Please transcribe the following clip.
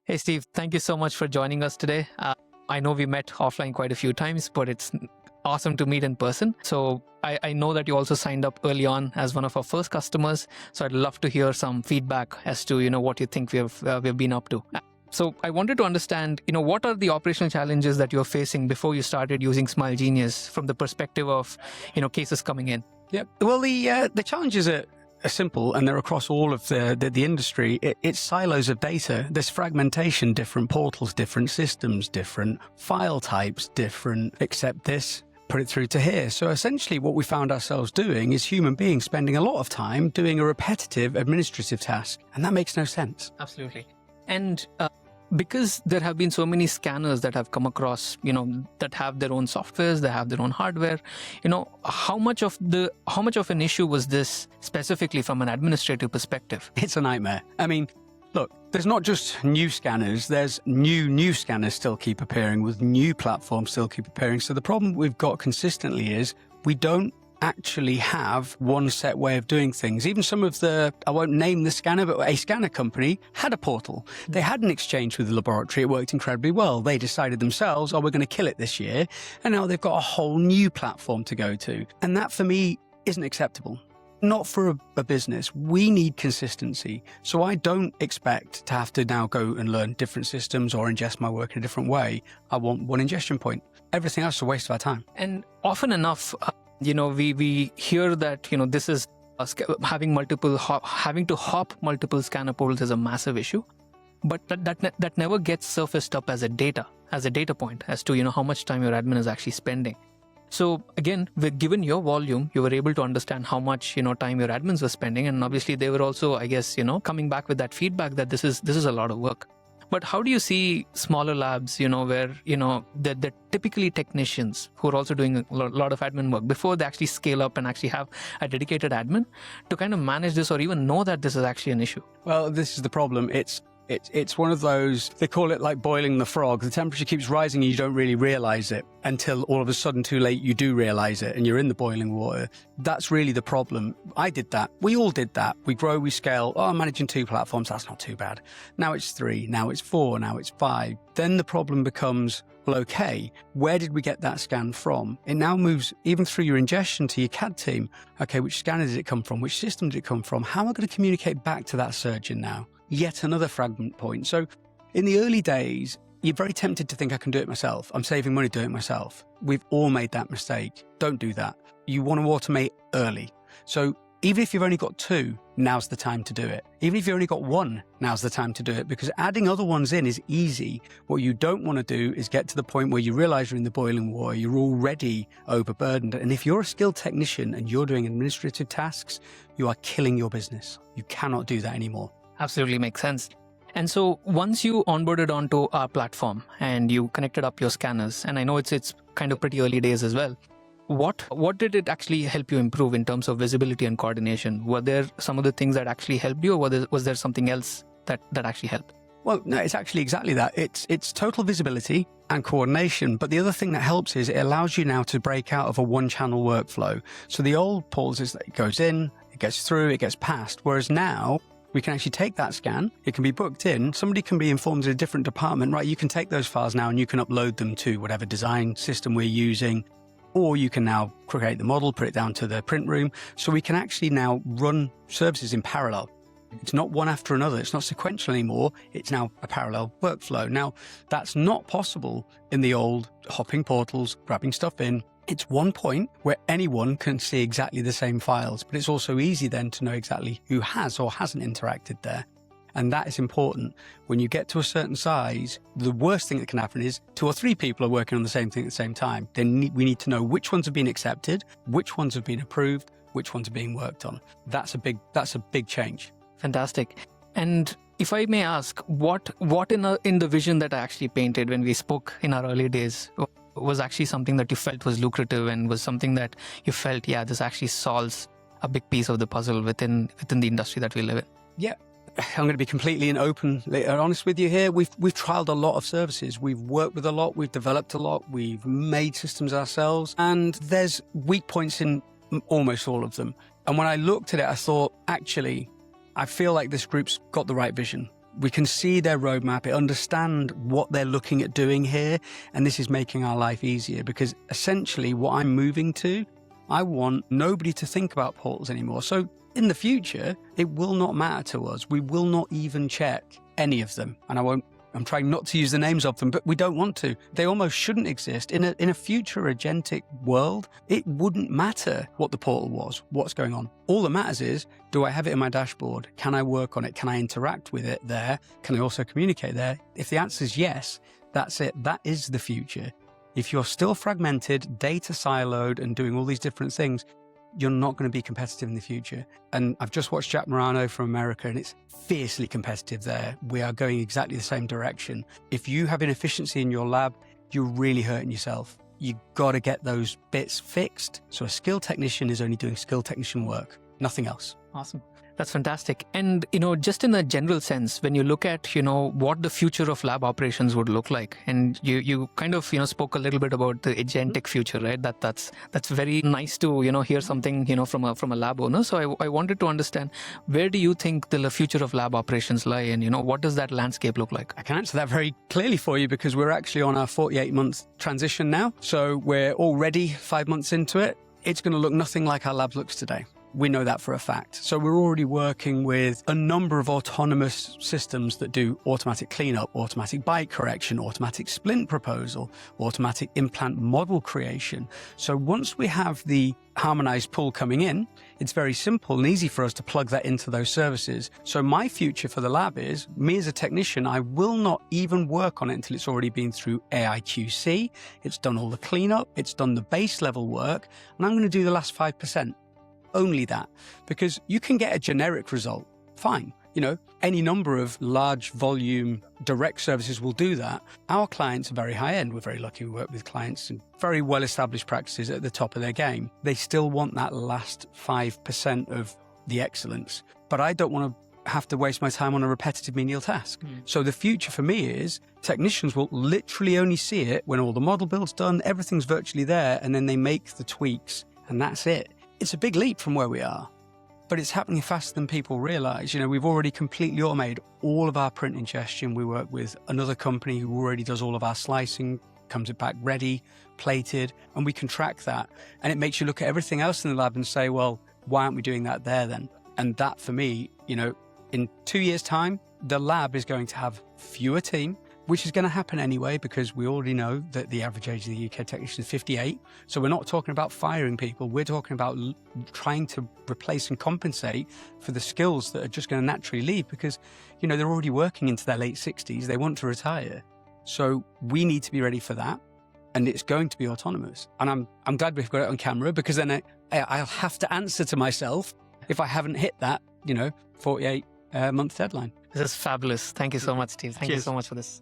Hey, Steve, thank you so much for joining us today. I know we met offline quite a few times, but it's awesome to meet in person. So I know that you also signed up early on as one of our first customers. So I'd love to hear some feedback as to, what you think we've been up to. So I wanted to understand, what are the operational challenges that you're facing before you started using Smile Genius from the perspective of, cases coming in? Yeah, well, the challenges are simple, and they're across all of the industry. It's silos of data. There's fragmentation, different portals, different systems, different file types, different, accept this, put it through to here. So essentially what we found ourselves doing is human beings spending a lot of time doing a repetitive administrative task, and that makes no sense. Absolutely. And because there have been so many scanners that have come across, that have their own softwares, they have their own hardware, how much of an issue was this specifically from an administrative perspective? It's a nightmare. I mean, look, there's not just new scanners, there's new scanners still keep appearing with new platforms still keep appearing. So the problem we've got consistently is we don't actually have one set way of doing things. Even some of I won't name the scanner, but a scanner company had a portal. They had an exchange with the laboratory. It worked incredibly well. They decided themselves, we're going to kill it this year. And now they've got a whole new platform to go to. And that for me isn't acceptable. Not for a business. We need consistency. So I don't expect to have to now go and learn different systems or ingest my work in a different way. I want one ingestion point. Everything else is a waste of our time. And often enough, we hear that, this is having to hop multiple scanner portals is a massive issue, but that never gets surfaced up as a data point as to, how much time your admin is actually spending. So again, given your volume, you were able to understand how much, time your admins were spending. And obviously they were also, I guess, coming back with that feedback that this is a lot of work. But how do you see smaller labs, where, they're typically technicians who are also doing a lot of admin work before they actually scale up and actually have a dedicated admin to kind of manage this or even know that this is actually an issue? Well, this is the problem. It's one of those, they call it like boiling the frog. The temperature keeps rising and you don't really realize it until all of a sudden too late you do realize it and you're in the boiling water. That's really the problem. I did that. We all did that. We grow, we scale. I'm managing 2 platforms. That's not too bad. Now it's 3. Now it's 4. Now it's 5. Then the problem becomes, well, okay, where did we get that scan from? It now moves even through your ingestion to your CAD team. Okay, which scanner did it come from? Which system did it come from? How am I going to communicate back to that surgeon now? Yet another fragment point. So in the early days, you're very tempted to think I can do it myself. I'm saving money doing it myself. We've all made that mistake. Don't do that. You want to automate early. So even if you've only got 2, now's the time to do it. Even if you've only got 1, now's the time to do it, because adding other ones in is easy. What you don't want to do is get to the point where you realize you're in the boiling water, you're already overburdened. And if you're a skilled technician and you're doing administrative tasks, you are killing your business. You cannot do that anymore. Absolutely makes sense. And so once you onboarded onto our platform and you connected up your scanners, and I know it's kind of pretty early days as well, what did it actually help you improve in terms of visibility and coordination? Were there some of the things that actually helped you, or was there something else that actually helped? Well, no, it's actually exactly that. It's total visibility and coordination. But the other thing that helps is it allows you now to break out of a one-channel workflow. So the old polls is that it goes in, it gets through, it gets passed. Whereas now, we can actually take that scan, it can be booked in, somebody can be informed in a different department, right? You can take those files now and you can upload them to whatever design system we're using, or you can now create the model, put it down to the print room. So we can actually now run services in parallel. It's not one after another. It's not sequential anymore. It's now a parallel workflow. Now, that's not possible in the old hopping portals, grabbing stuff in. It's one point where anyone can see exactly the same files, but it's also easy then to know exactly who has or hasn't interacted there. And that is important. When you get to a certain size, the worst thing that can happen is 2 or 3 people are working on the same thing at the same time. Then we need to know which ones have been accepted, which ones have been approved, which ones are being worked on. That's a big change. Fantastic. And if I may ask, what in the vision that I actually painted when we spoke in our early days was actually something that you felt was lucrative and was something that you felt, this actually solves a big piece of the puzzle within the industry that we live in? Yeah. I'm going to be completely and openly honest with you here. We've trialed a lot of services. We've worked with a lot. We've developed a lot. We've made systems ourselves. And there's weak points in almost all of them. And when I looked at it, I thought, actually, I feel like this group's got the right vision. We can see their roadmap, understand what they're looking at doing here, and this is making our life easier because essentially what I'm moving to, I want nobody to think about portals anymore. So in the future, it will not matter to us. We will not even check any of them. And I'm trying not to use the names of them, but we don't want to. They almost shouldn't exist. In a future agentic world, it wouldn't matter what the portal was, what's going on. All that matters is, do I have it in my dashboard? Can I work on it? Can I interact with it there? Can I also communicate there? If the answer is yes, that's it. That is the future. If you're still fragmented, data siloed, and doing all these different things, you're not going to be competitive in the future. And I've just watched Jack Morano from America, and it's fiercely competitive there. We are going exactly the same direction. If you have inefficiency in your lab, you're really hurting yourself. You got to get those bits fixed. So a skilled technician is only doing skilled technician work, nothing else. Awesome. That's fantastic. And, just in a general sense, when you look at, what the future of lab operations would look like, and you kind of, spoke a little bit about the agentic future, right? That's very nice to, hear something, from a lab owner. So I wanted to understand, where do you think the future of lab operations lie, and, what does that landscape look like? I can answer that very clearly for you because we're actually on our 48-month transition now. So we're already 5 months into it. It's going to look nothing like our lab looks today. We know that for a fact. So we're already working with a number of autonomous systems that do automatic cleanup, automatic bite correction, automatic splint proposal, automatic implant model creation. So once we have the harmonized pool coming in, it's very simple and easy for us to plug that into those services. So my future for the lab is, me as a technician, I will not even work on it until it's already been through AIQC, it's done all the cleanup, it's done the base level work, and I'm going to do the last 5%. Only that, because you can get a generic result, fine. Any number of large volume direct services will do that. Our clients are very high end. We're very lucky we work with clients and very well established practices at the top of their game. They still want that last 5% of the excellence. But I don't want to have to waste my time on a repetitive menial task. So the future for me is technicians will literally only see it when all the model build's done, everything's virtually there, and then they make the tweaks, and that's it. It's a big leap from where we are, but it's happening faster than people realize. We've already completely automated all of our print ingestion. We work with another company who already does all of our slicing, comes it back ready, plated, and we can track that. And it makes you look at everything else in the lab and say, well, why aren't we doing that there then? And that for me, in 2 years' time, the lab is going to have fewer team, which is going to happen anyway, because we already know that the average age of the UK technician is 58. So we're not talking about firing people. We're talking about trying to replace and compensate for the skills that are just going to naturally leave because, they're already working into their late 60s. They want to retire. So we need to be ready for that. And it's going to be autonomous. And I'm glad we've got it on camera because then I'll have to answer to myself if I haven't hit that, 48 month deadline. This is fabulous. Thank you so much, Steve. Thank you so much for this.